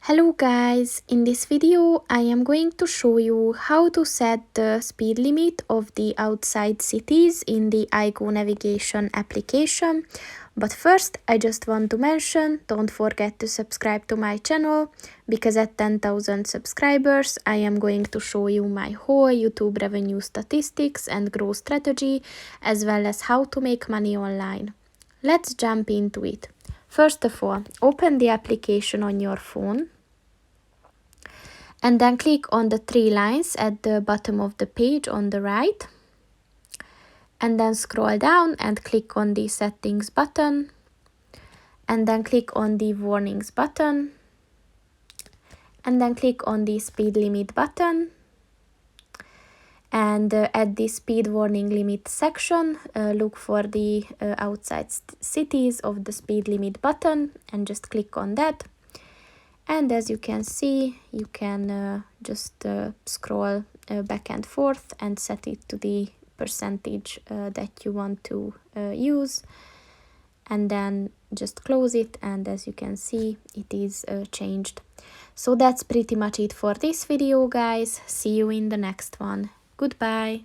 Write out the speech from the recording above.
Hello guys, in this video I am going to show you how to set the speed limit of the outside cities in the IGO Navigation application. But first I just want to mention, don't forget to subscribe to my channel, because at 10,000 subscribers I am going to show you my whole YouTube revenue statistics and growth strategy, as well as how to make money online. Let's jump into it. First of all, open the application on your phone. And then click on the three lines at the bottom of the page on the right. And then scroll down and click on the settings button. And then click on the warnings button. And then click on the speed limit button. And at the speed warning limit section, look for the outside cities of the speed limit button and just click on that. And as you can see, you can just scroll back and forth and set it to the percentage that you want to use. And then just close it, and as you can see, it is changed. So that's pretty much it for this video, guys. See you in the next one. Goodbye.